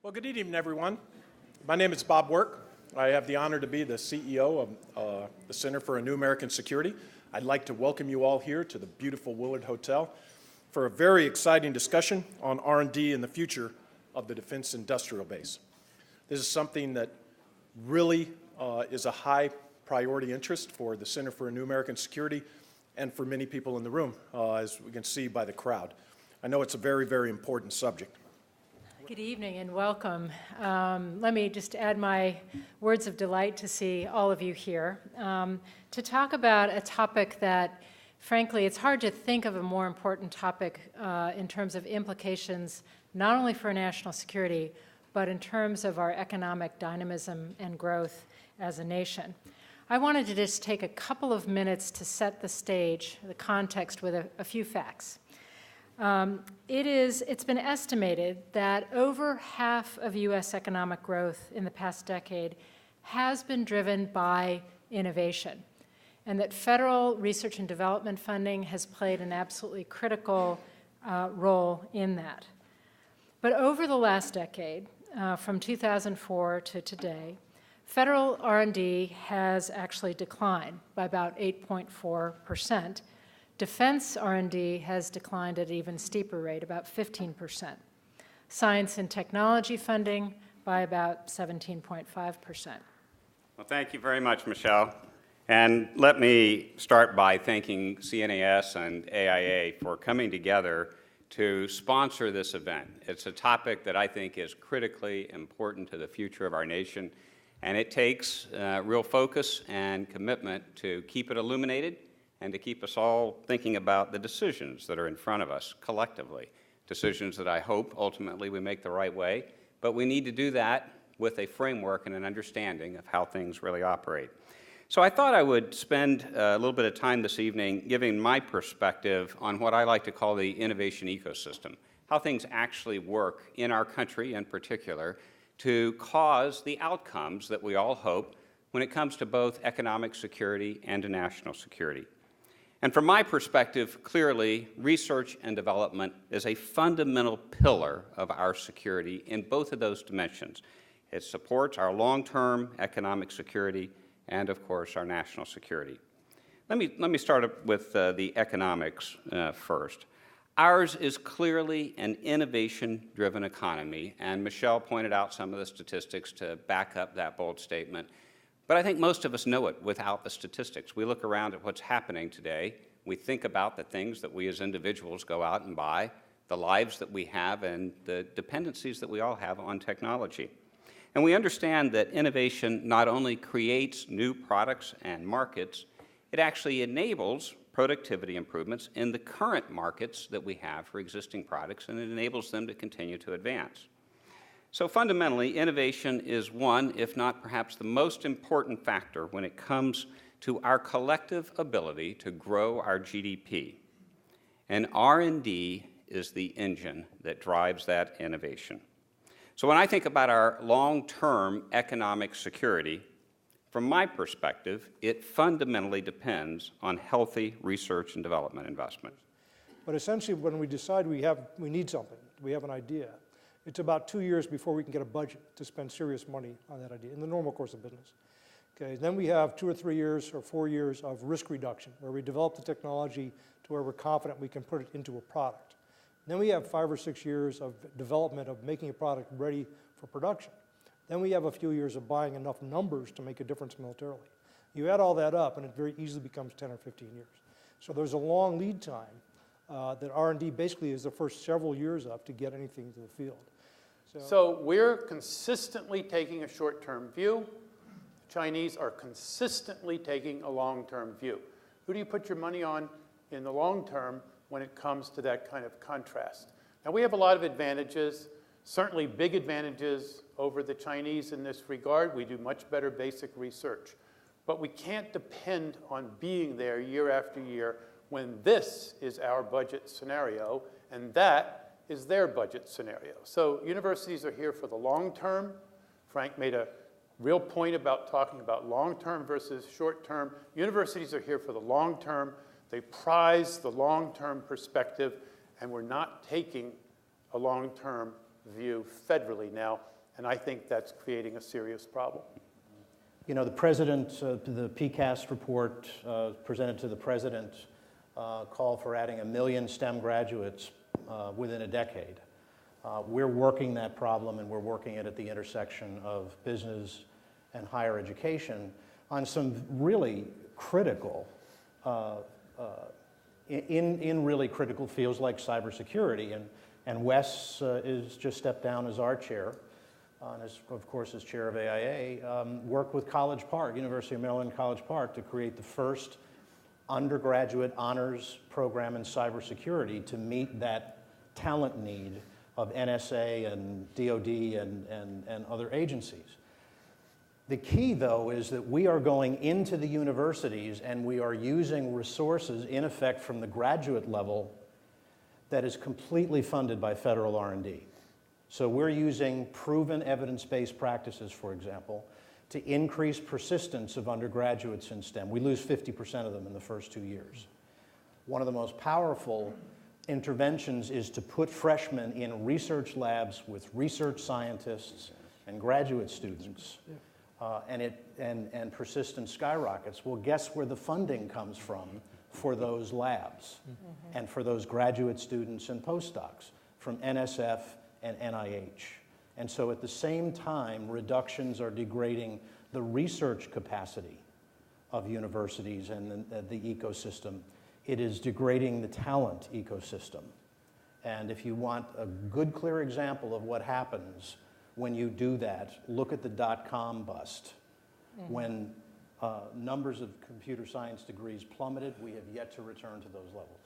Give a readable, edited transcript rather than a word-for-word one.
Well, good evening, everyone. My name is Bob Work. I have the honor to be the CEO of the Center for a New American Security. I'd like to welcome you all here to the beautiful Willard Hotel for a very exciting discussion on R&D and the future of the defense industrial base. This is something that really is a high priority interest for the Center for a New American Security and for many people in the room, as we can see by the crowd. I know it's a very, very important subject. Good evening and welcome. Let me just add my words of delight to see all of you here to talk about a topic that, frankly, it's hard to think of a more important topic in terms of implications not only for national security, but in terms of our economic dynamism and growth as a nation. I wanted to just take a couple of minutes to set the stage, the context with a few facts. It's been estimated that over half of U.S. economic growth in the past decade has been driven by innovation, and that federal research and development funding has played an absolutely critical role in that. But over the last decade, from 2004 to today, federal R&D has actually declined by about 8.4%. Defense R&D has declined at an even steeper rate, about 15%. Science and technology funding by about 17.5%. Well, thank you very much, Michelle. And let me start by thanking CNAS and AIA for coming together to sponsor this event. It's a topic that I think is critically important to the future of our nation, and it takes real focus and commitment to keep it illuminated and to keep us all thinking about the decisions that are in front of us collectively, decisions that I hope ultimately we make the right way, but we need to do that with a framework and an understanding of how things really operate. So I thought I would spend a little bit of time this evening giving my perspective on what I like to call the innovation ecosystem, how things actually work in our country in particular to cause the outcomes that we all hope when it comes to both economic security and to national security. And from my perspective, clearly, research and development is a fundamental pillar of our security in both of those dimensions. It supports our long-term economic security and, of course, our national security. Let me start with the economics first. Ours is clearly an innovation-driven economy, and Michelle pointed out some of the statistics to back up that bold statement. But I think most of us know it without the statistics. We look around at what's happening today. We think about the things that we as individuals go out and buy, the lives that we have, and the dependencies that we all have on technology. And we understand that innovation not only creates new products and markets, it actually enables productivity improvements in the current markets that we have for existing products, and it enables them to continue to advance. So fundamentally, innovation is one, if not perhaps the most important factor when it comes to our collective ability to grow our GDP. And R&D is the engine that drives that innovation. So when I think about our long-term economic security, from my perspective, it fundamentally depends on healthy research and development investment. But essentially, when we decide we need something, we have an idea, it's about 2 years before we can get a budget to spend serious money on that idea in the normal course of business. Okay, then we have 2 or 3 years or 4 years of risk reduction, where we develop the technology to where we're confident we can put it into a product. Then we have 5 or 6 years of development of making a product ready for production. Then we have a few years of buying enough numbers to make a difference militarily. You add all that up, and it very easily becomes 10 or 15 years. So there's a long lead time that R&D basically is the first several years of to get anything to the field. So we're consistently taking a short-term view. The Chinese are consistently taking a long-term view. Who do you put your money on in the long term when it comes to that kind of contrast? Now, we have a lot of advantages, certainly big advantages over the Chinese in this regard. We do much better basic research. But we can't depend on being there year after year when this is our budget scenario, and that is their budget scenario. So universities are here for the long term. Frank made a real point about talking about long term versus short term. Universities are here for the long term. They prize the long term perspective, and we're not taking a long term view federally now, and I think that's creating a serious problem. You know, the president, the PCAST report presented to the president called for adding 1 million STEM graduates within a decade. We're working that problem, and we're working it at the intersection of business and higher education on some really critical, in really critical fields like cybersecurity. And Wes is just stepped down as our chair, and is, of course, as chair of AIA, worked with College Park, University of Maryland College Park, to create the first undergraduate honors program in cybersecurity to meet that talent need of NSA and DoD and other agencies. The key, though, is that we are going into the universities and we are using resources, in effect, from the graduate level that is completely funded by federal R&D. So we're using proven evidence-based practices, for example, to increase persistence of undergraduates in STEM. We lose 50% of them in the first 2 years. One of the most powerful interventions is to put freshmen in research labs with research scientists and graduate students, and persistence skyrockets. Well, guess where the funding comes from for those labs and for those graduate students and postdocs? From NSF and NIH. And so at the same time, reductions are degrading the research capacity of universities and the ecosystem. It is degrading the talent ecosystem. And if you want a good, clear example of what happens when you do that, look at the dot-com bust. When numbers of computer science degrees plummeted, we have yet to return to those levels.